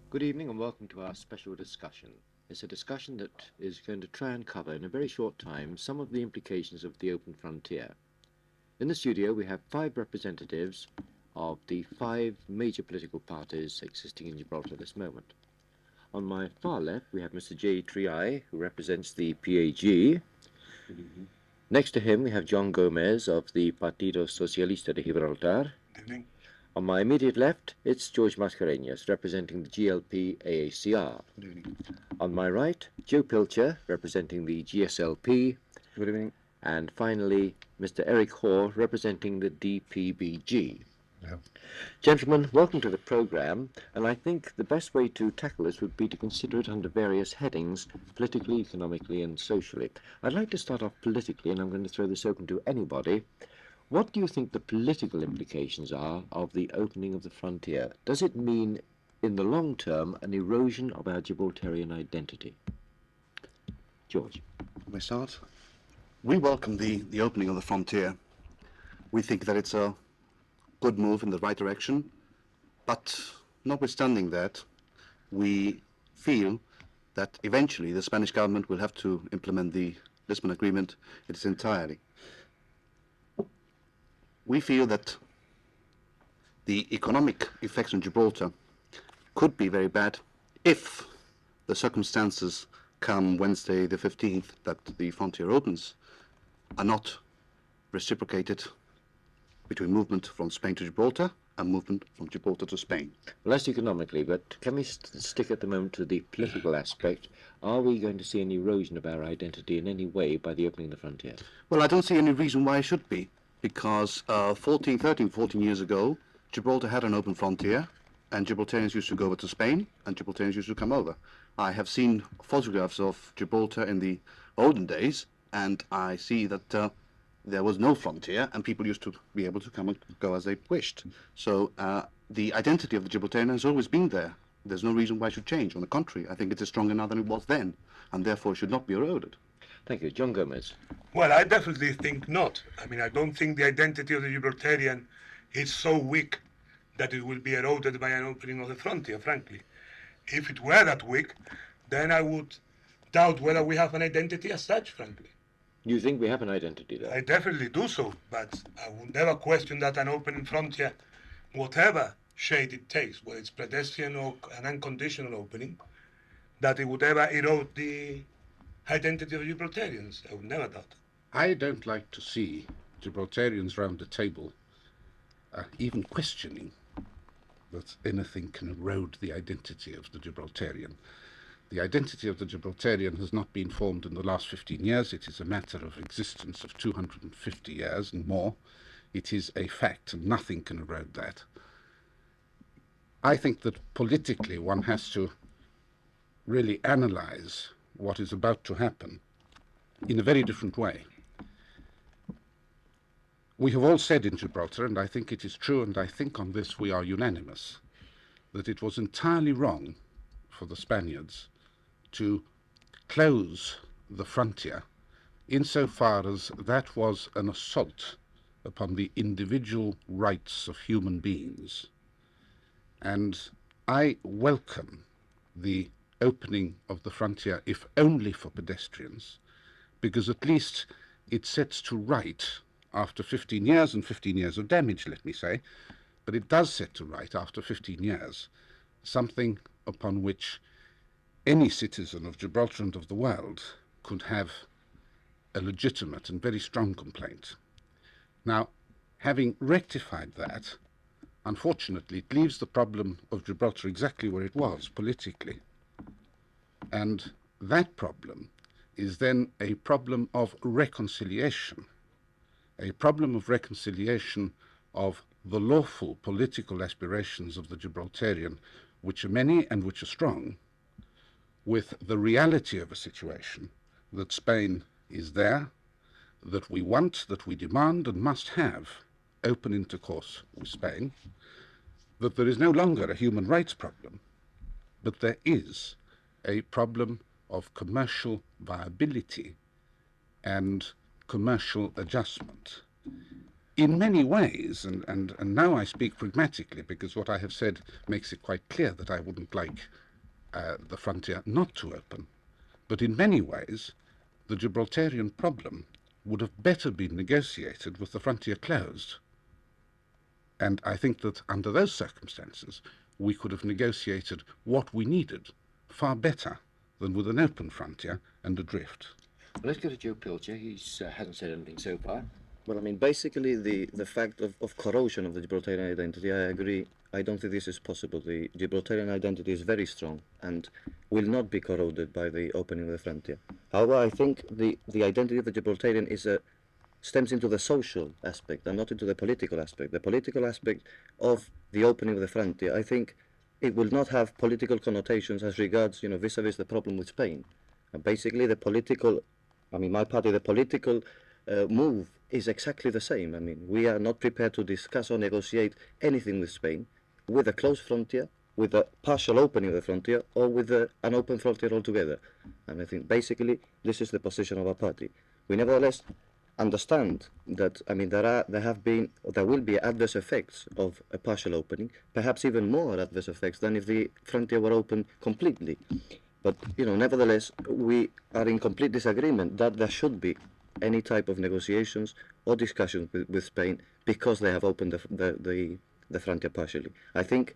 Good evening and welcome to our special discussion. It's a discussion that is going to try and cover in a very short time some of the implications of the open frontier. In the studio we have five representatives of the five major political parties existing in Gibraltar at this moment. On my far left we have Mr. J. Triai, who represents the PAG. Next to him we have John Gomez of the Partido Socialista de Gibraltar. Good evening. On my immediate left, it's George Mascarenhas, representing the GLP AACR. Good evening. On my right, Joe Pilcher, representing the GSLP. Good evening. And finally, Mr. Eric Hoare, representing the DPBG. Yeah. Gentlemen, welcome to the programme, and I think the best way to tackle this would be to consider it under various headings, politically, economically and socially. I'd like to start off politically, and I'm going to throw this open to anybody. What do you think the political implications are of the opening of the frontier? Does it mean, in the long term, an erosion of our Gibraltarian identity? George. May I start? We welcome the opening of the frontier. We think that it's a good move in the right direction, but notwithstanding that, we feel that eventually the Spanish government will have to implement the Lisbon Agreement in its entirety. We feel that the economic effects on Gibraltar could be very bad if the circumstances come Wednesday the 15th that the frontier opens are not reciprocated between movement from Spain to Gibraltar and movement from Gibraltar to Spain. Well, that's economically, but can we stick at the moment to the political aspect? Are we going to see an erosion of our identity in any way by the opening of the frontier? Well, I don't see any reason why it should be, because 14 years ago, Gibraltar had an open frontier, and Gibraltarians used to go over to Spain, and Gibraltarians used to come over. I have seen photographs of Gibraltar in the olden days, and I see that there was no frontier, and people used to be able to come and go as they wished. So the identity of the Gibraltarian has always been there. There's no reason why it should change. On the contrary, I think it is stronger now than it was then, and therefore should not be eroded. Thank you. John Gomez. Well, I definitely think not. I mean, I don't think the identity of the Gibraltarian is so weak that it will be eroded by an opening of the frontier, frankly. If it were that weak, then I would doubt whether we have an identity as such, frankly. You think we have an identity there? I definitely do so, but I would never question that an opening frontier, whatever shade it takes, whether it's pedestrian or an unconditional opening, that it would ever erode the identity of Gibraltarians. I would never doubt it. I don't like to see Gibraltarians round the table even questioning that anything can erode the identity of the Gibraltarian. The identity of the Gibraltarian has not been formed in the last 15 years. It is a matter of existence of 250 years and more. It is a fact, and nothing can erode that. I think that politically one has to really analyze what is about to happen in a very different way. We have all said in Gibraltar, and I think it is true, and I think on this we are unanimous, that it was entirely wrong for the Spaniards to close the frontier insofar as that was an assault upon the individual rights of human beings. And I welcome the opening of the frontier, if only for pedestrians, because at least it sets to right, after 15 years, and 15 years of damage, let me say, but it does set to right after 15 years, something upon which any citizen of Gibraltar and of the world could have a legitimate and very strong complaint. Now, having rectified that, unfortunately, it leaves the problem of Gibraltar exactly where it was politically. And that problem is then a problem of reconciliation, a problem of reconciliation of the lawful political aspirations of the Gibraltarian, which are many and which are strong, with the reality of a situation that Spain is there, that we want, that we demand and must have open intercourse with Spain, that there is no longer a human rights problem, but there is a problem of commercial viability and commercial adjustment. in many ways, and now I speak pragmatically, because what I have said makes it quite clear that I wouldn't like the frontier not to open. But in many ways, the Gibraltarian problem would have better been negotiated with the frontier closed. And I think that under those circumstances, we could have negotiated what we needed far better than with an open frontier and adrift. Well, let's go to Joe Pilcher. He hasn't said anything so far. Well, I mean, basically, the fact of corrosion of the Gibraltarian identity, I agree. I don't think this is possible. The Gibraltarian identity is very strong and will not be corroded by the opening of the frontier. However, I think the identity of the Gibraltarian stems into the social aspect and not into the political aspect. The political aspect of the opening of the frontier, I think it will not have political connotations as regards, vis-a-vis the problem with Spain. Basically, my party, the political move is exactly the same. I mean, we are not prepared to discuss or negotiate anything with Spain, with a closed frontier, with a partial opening of the frontier, or with an open frontier altogether. And I think basically this is the position of our party. We nevertheless understand that, I mean, there will be adverse effects of a partial opening, perhaps even more adverse effects than if the frontier were open completely. But, nevertheless, we are in complete disagreement that there should be any type of negotiations or discussions with Spain because they have opened the frontier partially. I think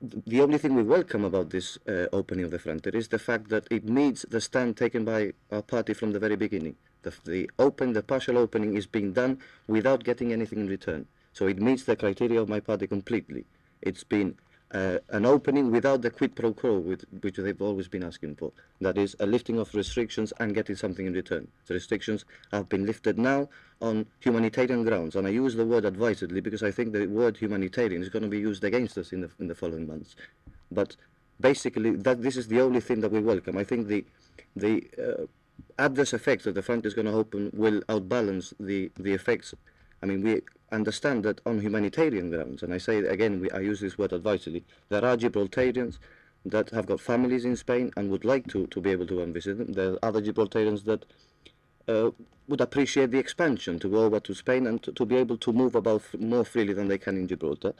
the only thing we welcome about this opening of the frontier is the fact that it meets the stand taken by our party from the very beginning. The partial opening is being done without getting anything in return. So it meets the criteria of my party completely. It's been an opening without the quid pro quo which they've always been asking for. That is, a lifting of restrictions and getting something in return. The restrictions have been lifted now on humanitarian grounds, and I use the word advisedly because I think the word humanitarian is going to be used against us in the following months. But basically, this is the only thing that we welcome. I think the adverse effects that the front is going to open will outbalance the effects. I mean, we understand that on humanitarian grounds, and I say again, I use this word advisedly, there are Gibraltarians that have got families in Spain and would like to be able to visit them. There are other Gibraltarians that would appreciate the expansion to go over to Spain and to be able to move about more freely than they can in Gibraltar.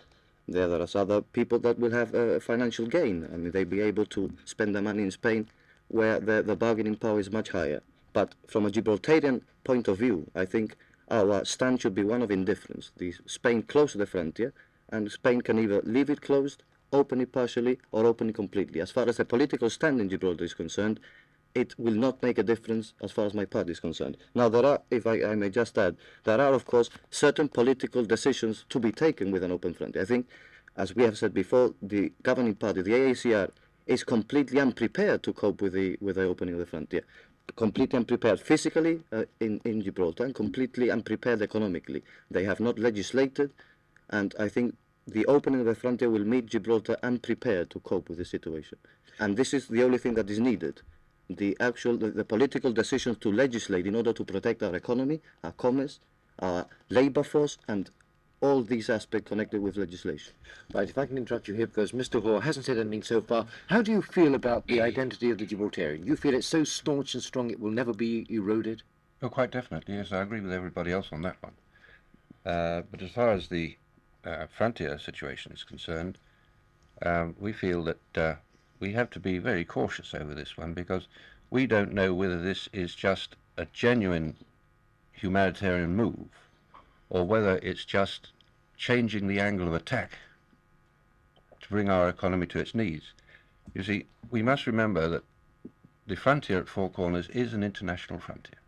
There are other people that will have a financial gain. I mean, they'll be able to spend their money in Spain where the bargaining power is much higher. But from a Gibraltarian point of view, I think our stand should be one of indifference. Spain closed the frontier, and Spain can either leave it closed, open it partially, or open it completely. As far as the political stand in Gibraltar is concerned, it will not make a difference as far as my party is concerned. Now, there are, if I may just add, there are, of course, certain political decisions to be taken with an open frontier. I think, as we have said before, the governing party, the AACR, is completely unprepared to cope with the opening of the frontier. Completely unprepared physically in Gibraltar, and completely unprepared economically. They have not legislated, and I think the opening of the frontier will make Gibraltar unprepared to cope with the situation. And this is the only thing that is needed. The political decisions to legislate in order to protect our economy, our commerce, our labour force, and all these aspects connected with legislation. Right, if I can interrupt you here, because Mr. Hoare hasn't said anything so far. How do you feel about the identity of the Gibraltarian? You feel it's so staunch and strong it will never be eroded? Oh, quite definitely, yes, I agree with everybody else on that one. But as far as the frontier situation is concerned, we feel that we have to be very cautious over this one, because we don't know whether this is just a genuine humanitarian move or whether it's just changing the angle of attack to bring our economy to its knees. You see, we must remember that the frontier at Four Corners is an international frontier.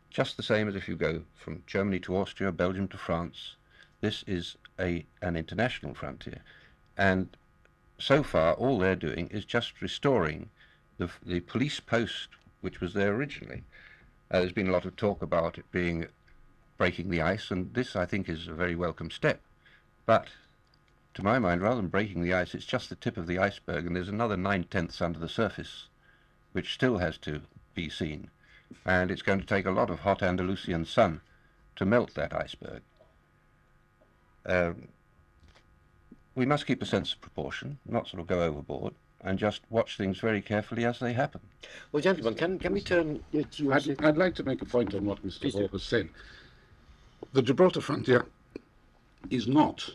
Just the same as if you go from Germany to Austria, Belgium to France, this is an international frontier. And so far, all they're doing is just restoring the police post which was there originally. There's been a lot of talk about it being breaking the ice, and this, I think, is a very welcome step. But to my mind, rather than breaking the ice, it's just the tip of the iceberg, and there's another 9/10 under the surface, which still has to be seen. And it's going to take a lot of hot Andalusian sun to melt that iceberg. We must keep a sense of proportion, not sort of go overboard, and just watch things very carefully as they happen. Well, gentlemen, can we turn to you? I'd like to make a point on what Mr. Hoare has said. The Gibraltar frontier is not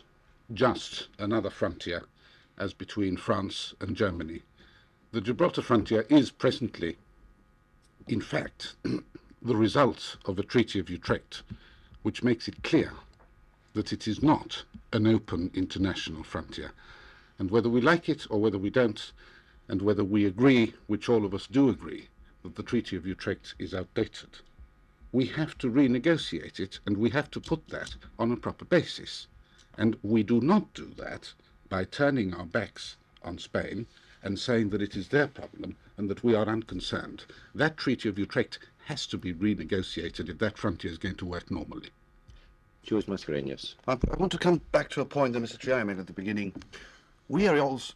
just another frontier as between France and Germany. The Gibraltar frontier is presently, in fact, the result of a Treaty of Utrecht, which makes it clear that it is not an open international frontier. And whether we like it or whether we don't, and whether we agree, which all of us do agree, that the Treaty of Utrecht is outdated, we have to renegotiate it, and we have to put that on a proper basis. And we do not do that by turning our backs on Spain and saying that it is their problem and that we are unconcerned. That Treaty of Utrecht has to be renegotiated if that frontier is going to work normally. George Mascarenhas. I want to come back to a point that Mr. Triay made at the beginning. We are also,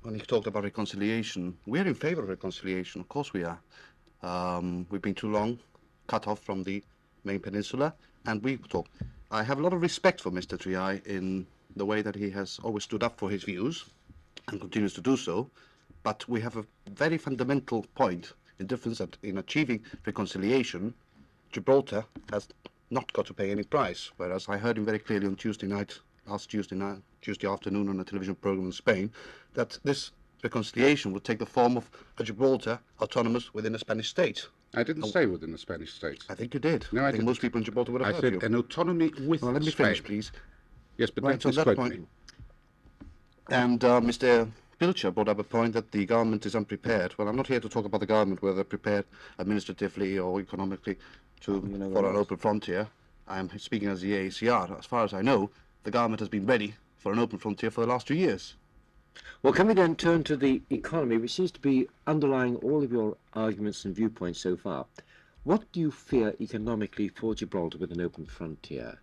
when he talked about reconciliation, we are in favor of reconciliation. Of course we are. We've been too long cut off from the main peninsula, and we talk. I have a lot of respect for Mr. Triay in the way that he has always stood up for his views and continues to do so, but we have a very fundamental point in difference that in achieving reconciliation, Gibraltar has not got to pay any price, whereas I heard him very clearly on last Tuesday afternoon on a television program in Spain, that this reconciliation would take the form of a Gibraltar autonomous within a Spanish state. I didn't say within the Spanish state. I think you did. No, I think didn't. most people in Gibraltar would have I heard said you. an autonomy with Well, let me Spain. finish, please. Yes, but Right, don't on that misquote point. me. And Mr. Pilcher brought up a point that the government is unprepared. Well, I'm not here to talk about the government, whether they're prepared administratively or economically for an open frontier. I'm speaking as the AACR. As far as I know, the government has been ready for an open frontier for the last 2 years. Well, can we then turn to the economy, which seems to be underlying all of your arguments and viewpoints so far? What do you fear economically for Gibraltar with an open frontier?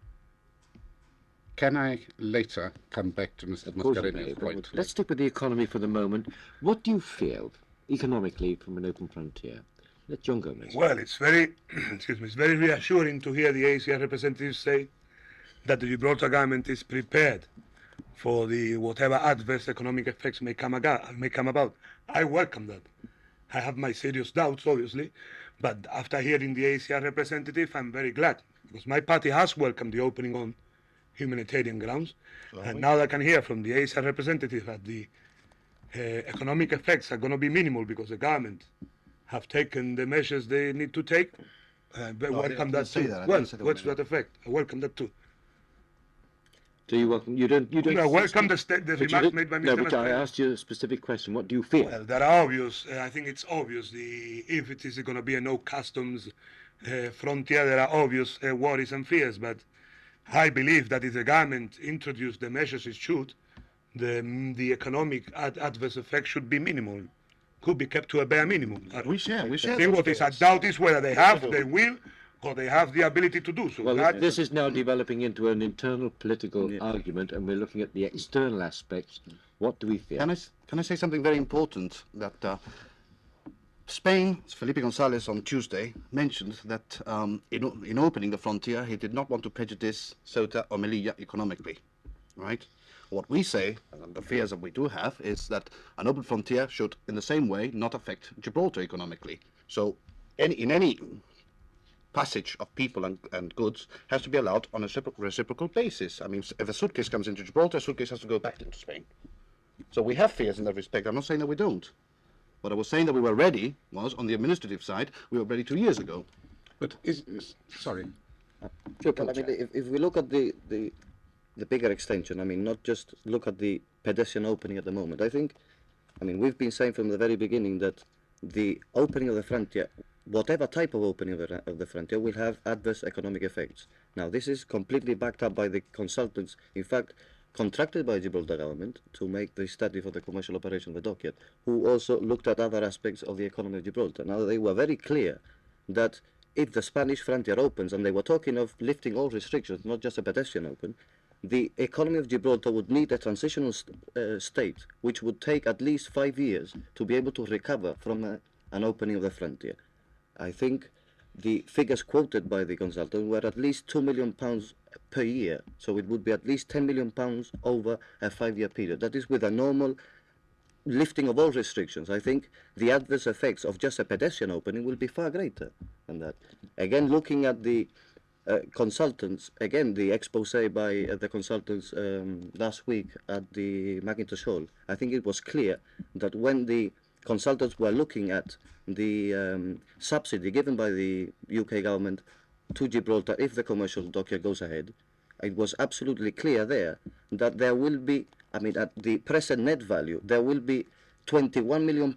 Can I later come back to Mr. Of course you may, Mascarenhas' but point? let's stick with the economy for the moment. What do you feel economically from an open frontier? Let John Gomez. Well, it's very, it's very reassuring to hear the ACR representatives say that the Gibraltar government is prepared for the whatever adverse economic effects may come about. I welcome that. I have my serious doubts, obviously, but after hearing the ACR representative, I'm very glad, because my party has welcomed the opening on humanitarian grounds, and now I can hear from the ACR representative that the economic effects are going to be minimal because the government have taken the measures they need to take. Welcome that too. Well, what's that effect? I welcome that too. Do you welcome? You don't. I welcome the but you remarks didn't- made by Mr. No, but I Mascarenhas. asked you a specific question. What do you fear? Well, that are obvious. I think it's obvious. If it is going to be a no customs frontier, there are obvious worries and fears. But I believe that if the government introduced the measures it should, the economic adverse effect should be minimal, could be kept to a bare minimum. We share I think what is a doubt is whether they will, or they have the ability to do so. Well, That- this is now developing into an internal political argument, and we're looking at the external aspects. What do we fear? Can I say something very important? That Spain, Felipe González on Tuesday mentioned that in opening the frontier, he did not want to prejudice Ceuta or Melilla economically, right? What we say, and the fears that we do have, is that an open frontier should, in the same way, not affect Gibraltar economically. So, in any passage of people and goods has to be allowed on a reciprocal basis. I mean, if a suitcase comes into Gibraltar, a suitcase has to go back into Spain. So we have fears in that respect. I'm not saying that we don't. What I was saying that we were ready was, on the administrative side, we were ready 2 years ago. But sorry. Well, I mean, if we look at the bigger extension, I mean, not just look at the pedestrian opening at the moment. I mean, we've been saying from the very beginning that the opening of the frontier, whatever type of opening of the frontier, will have adverse economic effects. Now, this is completely backed up by the consultants, in fact, contracted by the Gibraltar government to make the study for the commercial operation of the docket, who also looked at other aspects of the economy of Gibraltar. Now, they were very clear that if the Spanish frontier opens, and they were talking of lifting all restrictions, not just a pedestrian open, the economy of Gibraltar would need a transitional state, which would take at least 5 years to be able to recover from an opening of the frontier. I think the figures quoted by the consultant were at least £2 million per year, so it would be at least £10 million over a 5-year period. That is with a normal lifting of all restrictions. I think the adverse effects of just a pedestrian opening will be far greater than that. Again, looking at the consultants, again, the expose by the consultants last week at the Macintosh Hall, I think it was clear that when the consultants were looking at the subsidy given by the UK government to Gibraltar if the commercial dockyard goes ahead, it was absolutely clear there that there will be, I mean, at the present net value, there will be £21 million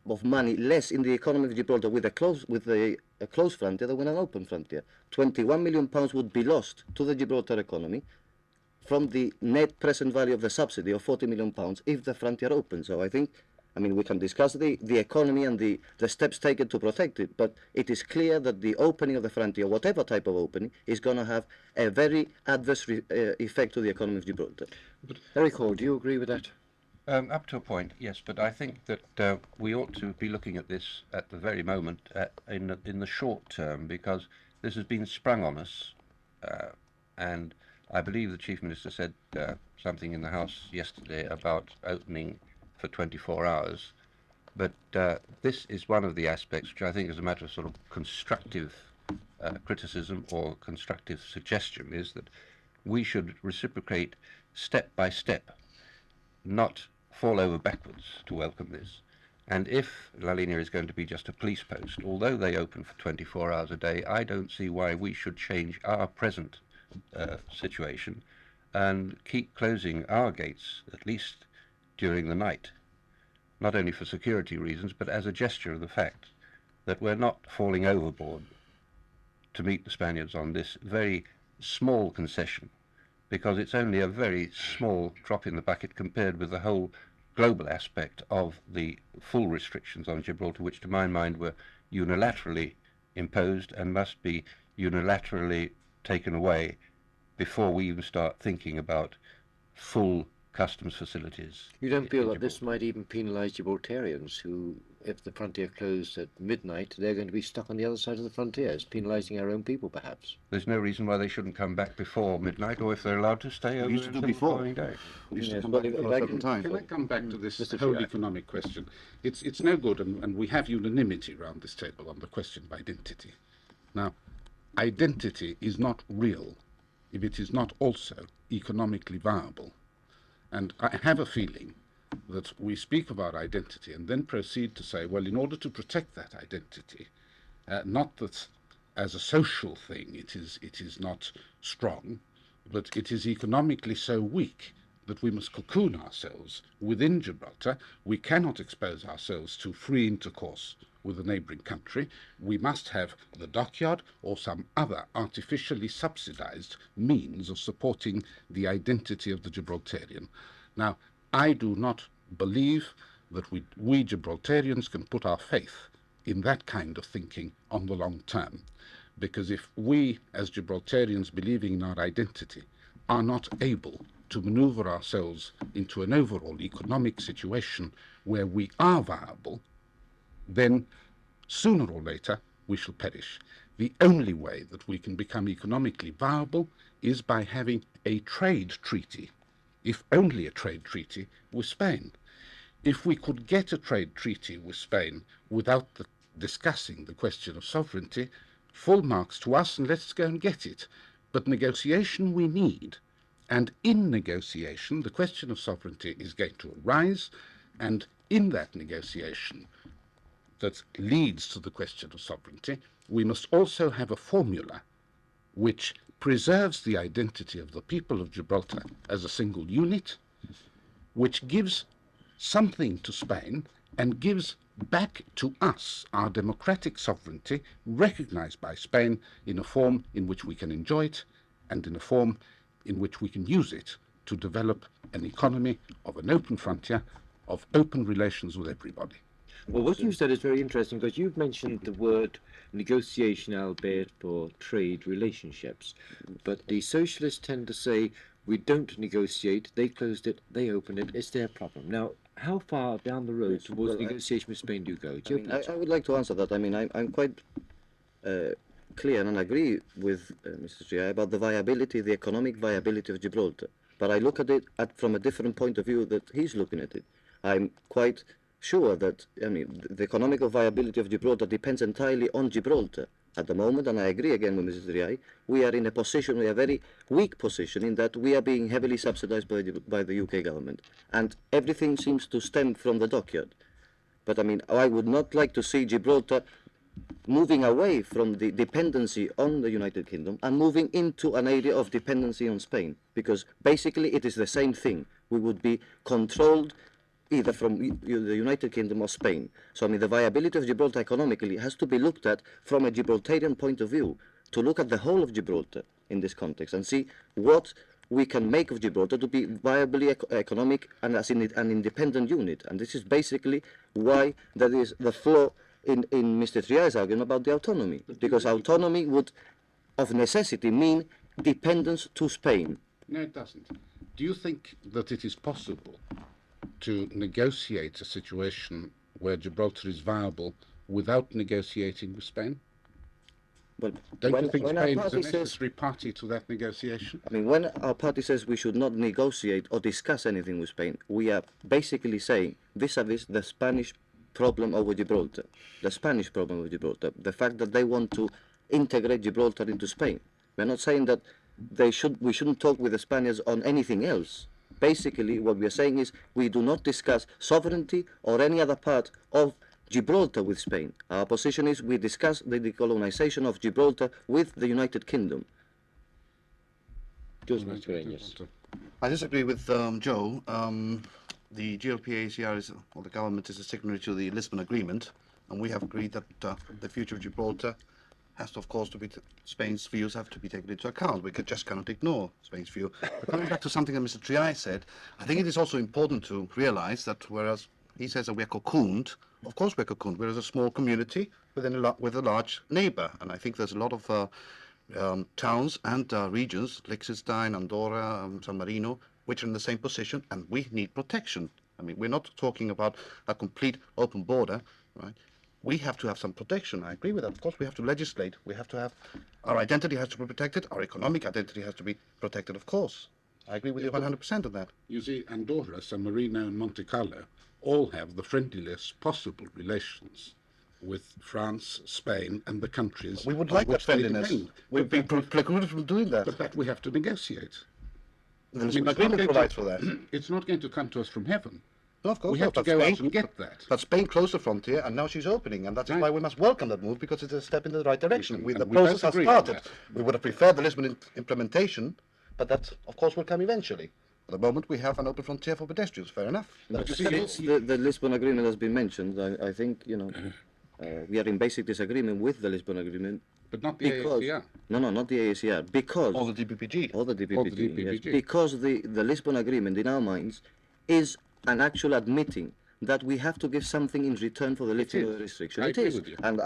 of money less in the economy of Gibraltar with a closed frontier than with an open frontier. £21 million would be lost to the Gibraltar economy from the net present value of the subsidy of £40 million if the frontier opens. So I think, I mean, we can discuss the economy and the steps taken to protect it, but it is clear that the opening of the frontier, whatever type of opening, is going to have a very adverse effect to the economy of Gibraltar. Eric Hall, do you agree with that? Up to a point, yes, but I think that we ought to be looking at this at the very moment in the short term, because this has been sprung on us, and I believe the Chief Minister said something in the House yesterday about opening for 24 hours, but this is one of the aspects which I think is a matter of sort of constructive criticism or constructive suggestion, is that we should reciprocate step by step, not fall over backwards to welcome this. And if La Linea is going to be just a police post, although they open for 24 hours a day, I don't see why we should change our present situation and keep closing our gates, at least during the night, not only for security reasons, but as a gesture of the fact that we're not falling overboard to meet the Spaniards on this very small concession, because it's only a very small drop in the bucket compared with the whole global aspect of the full restrictions on Gibraltar, which to my mind were unilaterally imposed and must be unilaterally taken away before we even start thinking about full customs facilities. You don't feel that this might even penalise Gibraltarians who, if the frontier closed at midnight, they're going to be stuck on the other side of the frontier? It's penalising our own people, perhaps. There's no reason why they shouldn't come back before midnight, or if they're allowed to stay over used to do until the before. following day. We used to Yes, come but back if for I a can- certain time. Can I come back to this Mr. whole Fiat. economic question? It's no good, and we have unanimity around this table on the question of identity. Now, identity is not real if it is not also economically viable. And I have a feeling that we speak about identity and then proceed to say, well, in order to protect that identity, not that as a social thing it is not strong, but it is economically so weak that we must cocoon ourselves within Gibraltar. We cannot expose ourselves to free intercourse with a neighbouring country. We must have the dockyard or some other artificially subsidised means of supporting the identity of the Gibraltarian. Now, I do not believe that we Gibraltarians can put our faith in that kind of thinking on the long term, because if we, as Gibraltarians believing in our identity, are not able to manoeuvre ourselves into an overall economic situation where we are viable, then sooner or later we shall perish. The only way that we can become economically viable is by having a trade treaty, if only a trade treaty, with Spain. If we could get a trade treaty with Spain without discussing the question of sovereignty, full marks to us and let's go and get it. But negotiation we need, and in negotiation the question of sovereignty is going to arise, and in that negotiation that leads to the question of sovereignty, we must also have a formula which preserves the identity of the people of Gibraltar as a single unit, which gives something to Spain and gives back to us our democratic sovereignty, recognized by Spain in a form in which we can enjoy it and in a form in which we can use it to develop an economy of an open frontier, of open relations with everybody. Well, what you said is very interesting, because you've mentioned the word negotiation, albeit for trade relationships. But the socialists tend to say, we don't negotiate, they closed it, they opened it, it's their problem. Now, how far down the road towards well, negotiation with Spain do you go? Do you have I would like to answer that. I mean, I'm quite clear and agree with Mr. Tria about the viability, the economic viability of Gibraltar. But I look at it from a different point of view that he's looking at it. I'm quite sure that, I mean, the economic viability of Gibraltar depends entirely on Gibraltar. At the moment, and I agree again with Mrs. Riai, we are in a position, we are very weak position in that we are being heavily subsidized by the UK government. And everything seems to stem from the dockyard. But I mean, I would not like to see Gibraltar moving away from the dependency on the United Kingdom and moving into an area of dependency on Spain, because basically it is the same thing. We would be controlled either from the United Kingdom or Spain. So I mean, the viability of Gibraltar economically has to be looked at from a Gibraltarian point of view, to look at the whole of Gibraltar in this context and see what we can make of Gibraltar to be viably economic and as an independent unit. And this is basically why there is the flaw in Mr. Triai's argument about the autonomy, because autonomy would, of necessity, mean dependence to Spain. No, it doesn't. Do you think that it is possible to negotiate a situation where Gibraltar is viable without negotiating with Spain? Well, Don't you think when Spain our is a party says, necessary party to that negotiation? I mean, when our party says we should not negotiate or discuss anything with Spain, we are basically saying vis-a-vis the Spanish problem over Gibraltar, the Spanish problem of Gibraltar, the fact that they want to integrate Gibraltar into Spain. We're not saying that we shouldn't talk with the Spaniards on anything else. Basically, what we are saying is we do not discuss sovereignty or any other part of Gibraltar with Spain. Our position is we discuss the decolonization of Gibraltar with the United Kingdom. I disagree with Joe. The GLP-ACR is, or the government is a signatory to the Lisbon Agreement, and we have agreed that the future of Gibraltar has to, of course, Spain's views have to be taken into account. We just cannot ignore Spain's view. But coming back to something that Mr. Triai said, I think it is also important to realize that whereas he says that we are cocooned, of course we're cocooned. We're a small community with a large neighbor, and I think there's a lot of towns and regions, Liechtenstein, Andorra, San Marino, which are in the same position, and we need protection. I mean, we're not talking about a complete open border, right? We have to have some protection. I agree with that. Of course, we have to legislate. We have to have, our identity has to be protected. Our economic identity has to be protected, of course. I agree with you 100% on that. You see, Andorra, San Marino and Monte Carlo all have the friendliest possible relations with France, Spain and the countries. We would on like that which they friendliness. depend. We've been precluded from doing that. But that we have to negotiate. The it's not agreement going provides to- for that. It's not going to come to us from heaven. No, of course We have not, to but go Spain, out and get that. But Spain closed the frontier, and now she's opening, and that's Right. why we must welcome that move, because it's a step in the right direction. And The we both process has agree on started. that. We would have preferred the Lisbon implementation, but that, of course, will come eventually. At the moment, we have an open frontier for pedestrians. Fair enough. But you see, since the Lisbon Agreement has been mentioned, I think, we are in basic disagreement with the Lisbon Agreement. But not the Because, AACR. no, not the AACR, because All the DPPG. all the DPPG, yes, DPPG. because the Lisbon Agreement, in our minds, is an actual admitting that we have to give something in return for the lifting of the restriction. I It agree is, with you. and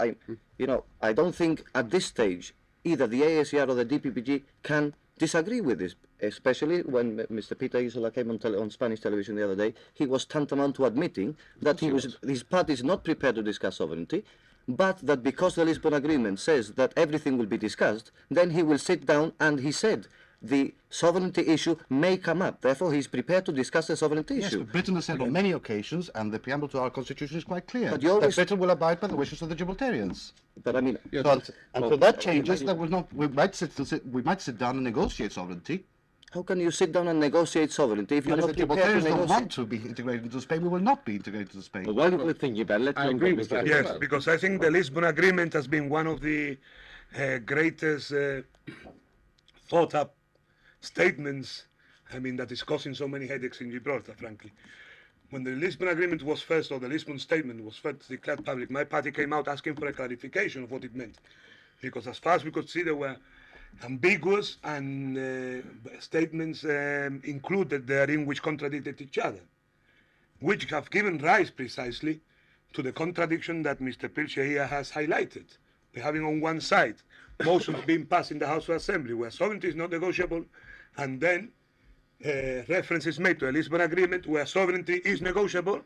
I don't think at this stage either the AACR or the DPPG can disagree with this, especially when Mr. Peter Isola came on Spanish television the other day. He was tantamount to admitting that his party is not prepared to discuss sovereignty, but that because the Lisbon Agreement says that everything will be discussed, then he will sit down, and he said the sovereignty issue may come up. Therefore, he's prepared to discuss the sovereignty Yes, issue. but Britain has said on many occasions, and the preamble to our constitution is quite clear, But you always- that Britain will abide by the wishes of the Gibraltarians. But I mean, Yes, So, but- until that changes, that will not. We might sit down and negotiate sovereignty. how can you sit down and negotiate sovereignty if you're And if not the prepared to Gibraltarians don't negotiate? want to be integrated into Spain, we will not be integrated into Spain. Well, while we're thinking about it, let I John agree go with before that. we Yes, go. because I think the Lisbon Agreement has been one of the greatest thought up statements, that is causing so many headaches in Gibraltar, frankly. When the Lisbon Agreement was first, or the Lisbon Statement was first declared public, my party came out asking for a clarification of what it meant. Because as far as we could see, there were ambiguous and statements included therein which contradicted each other, which have given rise precisely to the contradiction that Mr. Pilcher here has highlighted. We're having on one side motions being passed in the House of Assembly where sovereignty is not negotiable, and then reference is made to a Lisbon Agreement where sovereignty is negotiable,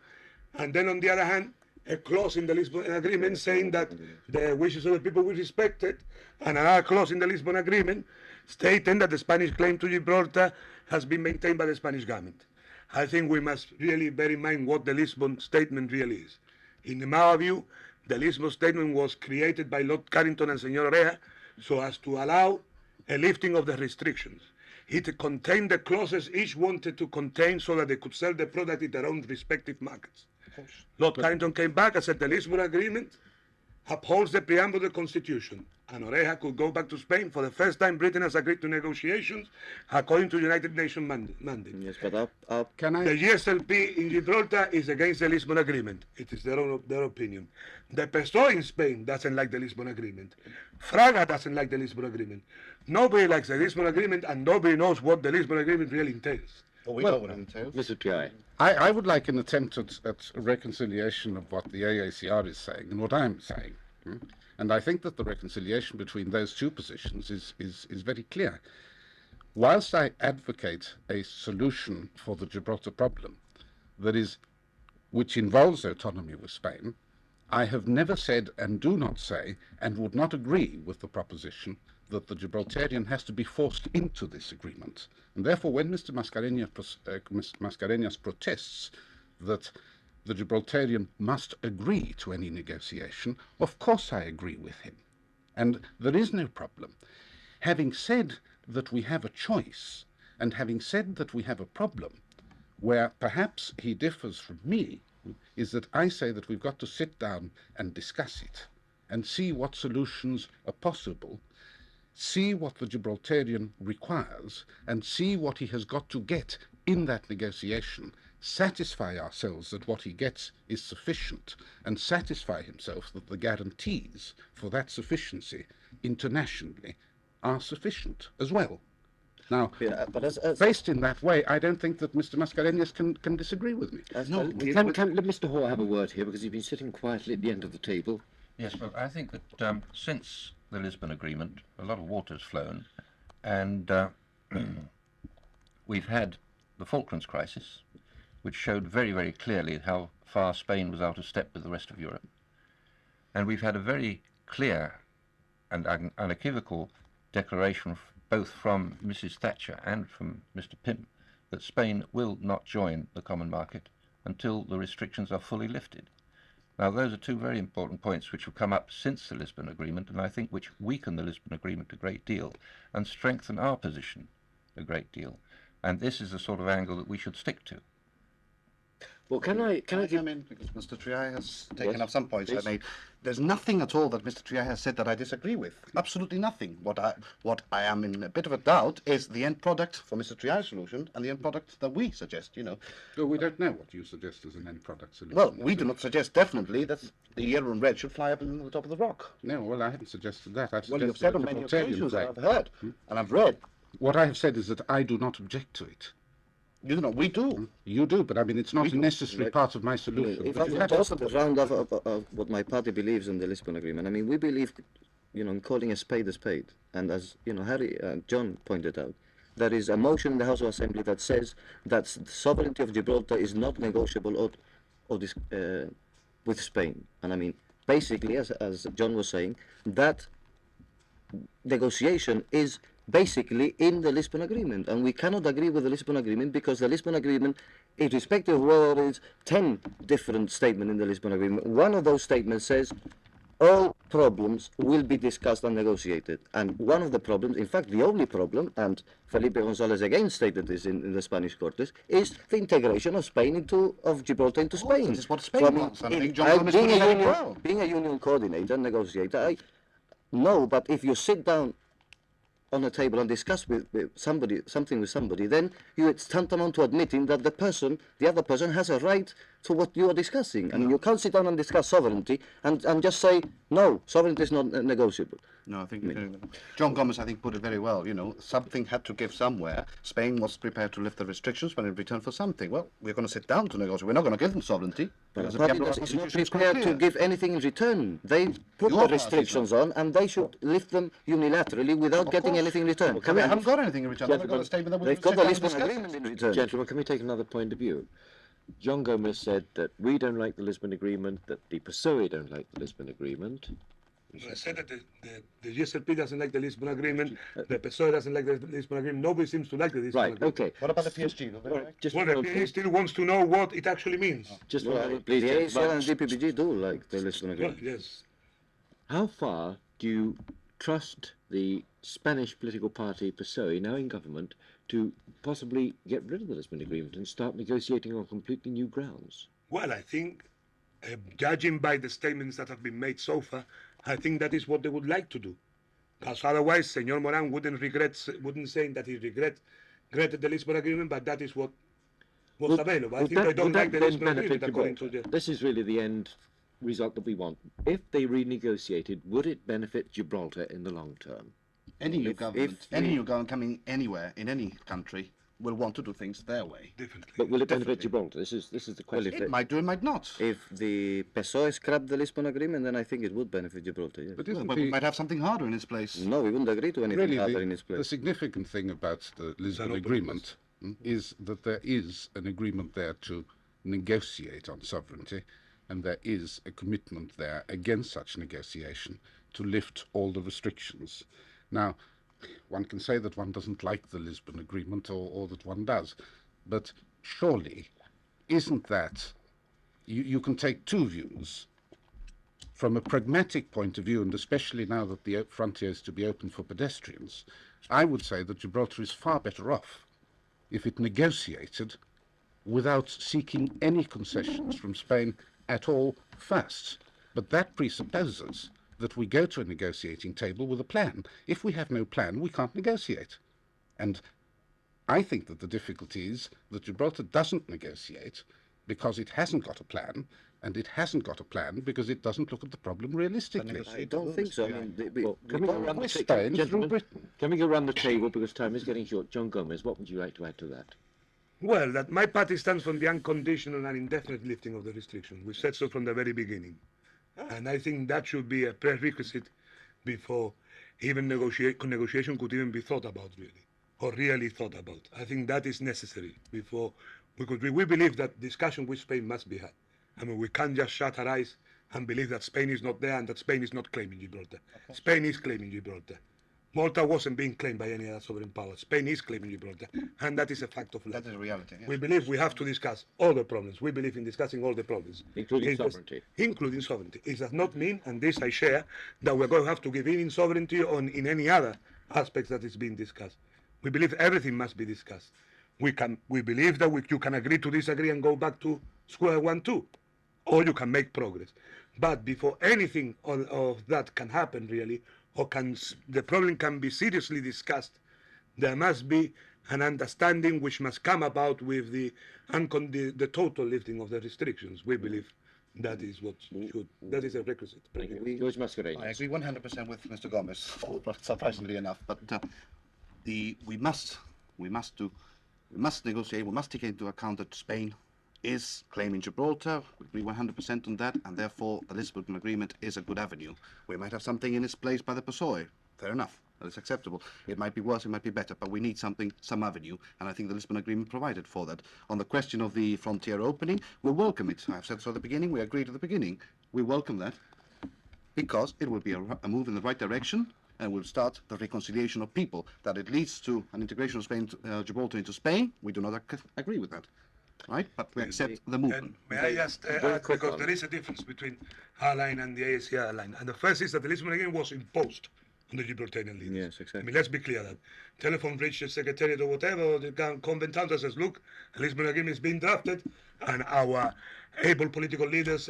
and then on the other hand, a clause in the Lisbon Agreement saying that the wishes of the people will be respected, and another clause in the Lisbon Agreement stating that the Spanish claim to Gibraltar has been maintained by the Spanish government. I think we must really bear in mind what the Lisbon Statement really is. In our view, The Lisbon Statement was created by Lord Carrington and Senor Oreja so as to allow a lifting of the restrictions. It contained the clauses each wanted to contain so that they could sell the product in their own respective markets. Lord Carrington came back and said the Lisbon Agreement upholds the preamble of the Constitution, and Oreja could go back to Spain. For the first time, Britain has agreed to negotiations according to United Nations mandate. Yes, but Can I? The GSLP in Gibraltar is against the Lisbon Agreement. It is their opinion. The PSOE in Spain doesn't like the Lisbon Agreement. Fraga doesn't like the Lisbon Agreement. Nobody likes the Lisbon Agreement, and nobody knows what the Lisbon Agreement really entails. Well, we know what it entails. Mr. Triay. I would like an attempt at reconciliation of what the AACR is saying and what I'm saying. And I think that the reconciliation between those two positions is very clear. Whilst I advocate a solution for the Gibraltar problem which involves autonomy with Spain, I have never said and do not say and would not agree with the proposition that the Gibraltarian has to be forced into this agreement. And therefore, when Mr. Mascarenhas protests that the Gibraltarian must agree to any negotiation, of course I agree with him. And there is no problem. Having said that we have a choice, and having said that we have a problem, where perhaps he differs from me, is that I say that we've got to sit down and discuss it, and see what solutions are possible, see what the Gibraltarian requires, and see what he has got to get in that negotiation, satisfy ourselves that what he gets is sufficient, and satisfy himself that the guarantees for that sufficiency internationally are sufficient as well. Now, yeah, but as faced in that way, I don't think that Mr. Mascarenhas can disagree with me. Can let Mr. Hoare have a word here, because he's been sitting quietly at the end of the table. Yes, well, I think that since the Lisbon Agreement, a lot of water's flown, and we've had the Falklands crisis, which showed very, very clearly how far Spain was out of step with the rest of Europe. And we've had a very clear and unequivocal declaration both from Mrs. Thatcher and from Mr. Pym that Spain will not join the common market until the restrictions are fully lifted. Now, those are two very important points which have come up since the Lisbon Agreement, and I think which weaken the Lisbon Agreement a great deal and strengthen our position a great deal. And this is the sort of angle that we should stick to. Well, can I Come give... in, because Mr. Triay has taken Yes, up some points please. I made. There's nothing at all that Mr. Triay has said that I disagree with. Absolutely nothing. What I am in a bit of a doubt is the end product for Mr. Triay's solution and the end product that we suggest, you know. So we don't know what you suggest as an end product solution. Well, we do not suggest definitely that the yellow and red should fly up on the top of the rock. No, well, I haven't suggested that. I've Well, you've suggested said on the many Gibraltarian occasions way. that I've heard and I've read. What I have said is that I do not object to it. You know, we do. You do, but I mean, it's not a do. necessary part of my solution. if But I you could have- just round off what my party believes in the Lisbon Agreement, I mean, we believe, you know, in calling a spade, and as you know, John pointed out, there is a motion in the House of Assembly that says that the sovereignty of Gibraltar is not negotiable with Spain, and I mean, basically, as John was saying, that negotiation is basically in the Lisbon Agreement, and we cannot agree with the Lisbon Agreement because the Lisbon Agreement, irrespective of whether there is 10 different statements in the Lisbon Agreement, one of those statements says all problems will be discussed and negotiated. And one of the problems, in fact the only problem, and Felipe González again stated this in the Spanish Cortes, is the integration of Gibraltar into Spain. This is what Spain wants, and I think John Gomez being, put it a very union, well. being a union coordinator and negotiator, no, but if you sit down on a table and discuss with something with somebody, then it's tantamount to admitting that the other person has a right to what you are discussing. I mean, you can't sit down and discuss sovereignty and just say, no, sovereignty is not negotiable. No, I think John Gomez, I think, put it very well. You know, something had to give somewhere. Spain was prepared to lift the restrictions, but in return for something. Well, we're going to sit down to negotiate. We're not going to give them sovereignty. But because the the party preamble of is our not constitution is quite prepared to clear. give anything in return. They put Your the restrictions on, and they should lift them unilaterally without getting course. anything in return. They haven't got anything in return. They've got Gentlemen, a statement that we They've will got sit the down and Lisbon discuss. Agreement in return. Gentlemen, can we take another point of view? John Gomez said that we don't like the Lisbon Agreement, that the PSOE don't like the Lisbon Agreement. I said that the GSLP doesn't like the Lisbon Agreement, the PSOE doesn't like the Lisbon Agreement, nobody seems to like the Lisbon Right, Agreement. okay. What about the PSG? Do they Right, like? just Well, for the a PA still wants to know what it actually means. just for a Well, moment, the please, ACL and gentlemen. DPPG do like the Lisbon Well, Agreement. yes. How far do you trust the Spanish political party PSOE, now in government, to possibly get rid of the Lisbon Agreement and start negotiating on completely new grounds? Well, I think, judging by the statements that have been made so far, I think that is what they would like to do. Because otherwise, Senor Moran wouldn't say that he regretted the Lisbon Agreement, but that is what was available. I think they don't would like that the then Lisbon Agreement, benefit according to Gibraltar? the... This is really the end result that we want. If they renegotiated, would it benefit Gibraltar in the long term? Any new If- government, if any we- new government coming anywhere in any country will want to do things their way. Differently. But will it benefit Definitely. Gibraltar? This is the Well, question. if It might do, it might not. If the PSOE scrapped the Lisbon Agreement, then I think it would benefit Gibraltar, yes. But Well, isn't but we the, might have something harder in its place. No, we wouldn't agree to anything really other in its the place. significant thing about the Lisbon open Agreement is that there is an agreement there to negotiate on sovereignty, and there is a commitment there against such negotiation to lift all the restrictions. Now, one can say that one doesn't like the Lisbon Agreement or that one does, but surely isn't that, you can take two views. From a pragmatic point of view, and especially now that the frontier is to be open for pedestrians, I would say that Gibraltar is far better off if it negotiated without seeking any concessions from Spain at all first. But that presupposes that we go to a negotiating table with a plan. If we have no plan, we can't negotiate. And I think that the difficulty is that Gibraltar doesn't negotiate because it hasn't got a plan, and it hasn't got a plan because it doesn't look at the problem realistically. I don't think so. I mean, Well, can we go around the With ta- Spain through gentlemen, Britain. can we go around the table because time is getting short? John Gomez, what would you like to add to that? Well, that my party stands for the unconditional and indefinite lifting of the restrictions. We said so from the very beginning. And I think that should be a prerequisite before even negotiation could even be thought about, really, or really thought about. I think that is necessary before we believe that discussion with Spain must be had. I mean, we can't just shut our eyes and believe that Spain is not there and that Spain is not claiming Gibraltar. Spain is claiming Gibraltar. Malta wasn't being claimed by any other sovereign power. Spain is claiming Gibraltar, and that is a fact of life. That is reality. Yes. We believe we have to discuss all the problems. We believe in discussing all the problems. Including It does- sovereignty. Including sovereignty. It does not mean, and this I share, that we're going to have to give in sovereignty on in any other aspects that is being discussed. We believe everything must be discussed. We believe that you can agree to disagree and go back to square one too, or you can make progress. But before anything of that can happen, really, or the problem can be seriously discussed, there must be an understanding which must come about with the total lifting of the restrictions. We believe that is that is a requisite. Thank you. George I Mascarenhas. agree 100% with Mr. Gomez, surprisingly enough. But we must negotiate. We must take into account that Spain is claiming Gibraltar. We agree 100% on that, and therefore the Lisbon Agreement is a good avenue. We might have something in its place by the PSOE. Fair enough. That is acceptable. It might be worse, it might be better, but we need some avenue, and I think the Lisbon Agreement provided for that. On the question of the frontier opening, we welcome it. I've said so at the beginning. We agreed at the beginning. We welcome that because it will be a move in the right direction, and will start the reconciliation of people. That it leads to an integration of Spain, Gibraltar into Spain, we do not agree with that, right? But we accept the And movement. may I just very add, quick because one. there is a difference between our line and the ASEA line. And the first is that the Lisbon Agreement was imposed on the Gibraltarian leaders. Yes, exactly. I mean, let's be clear that telephone reached the Secretariat or whatever, or the convent council says, look, the Lisbon Agreement is being drafted, and our able political leaders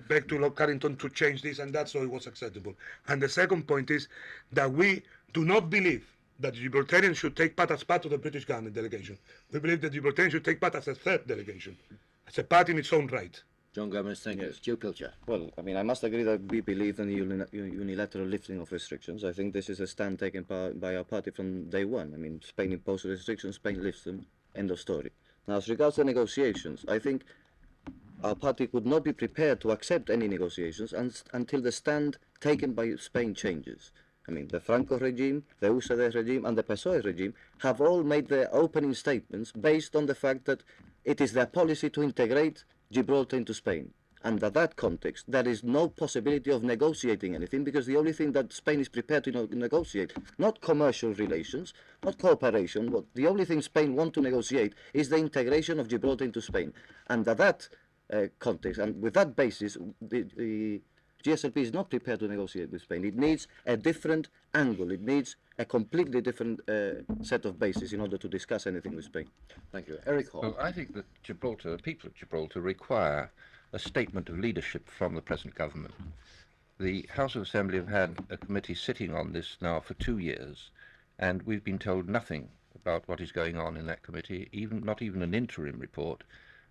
begged to Lord Carrington to change this and that, so it was acceptable. And the second point is that we do not believe that the Gibraltarians should take part as part of the British government delegation. We believe that the Gibraltarians should take part as a third delegation, as a part in its own right. John Gomez, thank you. Joe Pilcher. Well, I mean, I must agree that we believe in the unilateral lifting of restrictions. I think this is a stand taken by our party from day one. I mean, Spain imposed restrictions, Spain lifts them, end of story. Now, as regards to negotiations, I think our party could not be prepared to accept any negotiations until the stand taken by Spain changes. I mean, the Franco regime, the USAID regime, and the PSOE regime have all made their opening statements based on the fact that it is their policy to integrate Gibraltar into Spain. Under that context, there is no possibility of negotiating anything, because the only thing that Spain is prepared to negotiate, not commercial relations, not cooperation, but the only thing Spain wants to negotiate is the integration of Gibraltar into Spain. Under that context, and with that basis, the GSLP is not prepared to negotiate with Spain. It needs a different angle. It needs a completely different set of bases in order to discuss anything with Spain. Thank you. Eric Hall. Well, I think that Gibraltar, the people of Gibraltar, require a statement of leadership from the present government. The House of Assembly have had a committee sitting on this now for 2 years, and we've been told nothing about what is going on in that committee, not even an interim report,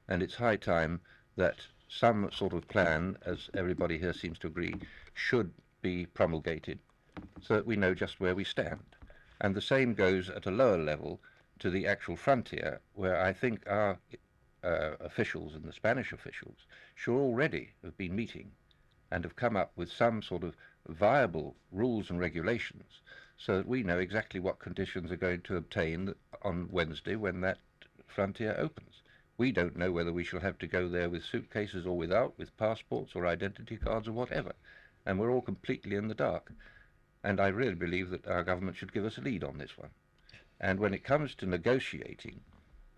and it's high time that some sort of plan, as everybody here seems to agree, should be promulgated so that we know just where we stand. And the same goes at a lower level to the actual frontier, where I think our officials and the Spanish officials should already have been meeting and have come up with some sort of viable rules and regulations so that we know exactly what conditions are going to obtain on Wednesday when that frontier opens. We don't know whether we shall have to go there with suitcases or without, with passports or identity cards or whatever, and we're all completely in the dark. And I really believe that our government should give us a lead on this one. And when it comes to negotiating,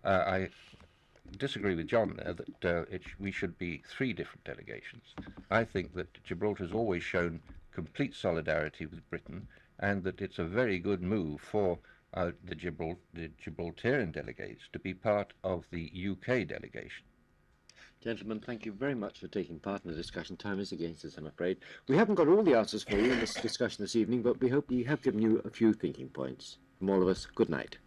I disagree with John there that we should be 3 different delegations. I think that Gibraltar has always shown complete solidarity with Britain, and that it's a very good move for the Gibraltarian delegates to be part of the UK delegation. Gentlemen, thank you very much for taking part in the discussion. Time is against us, I'm afraid. We haven't got all the answers for you in this discussion this evening, but we hope we have given you a few thinking points. From all of us, good night.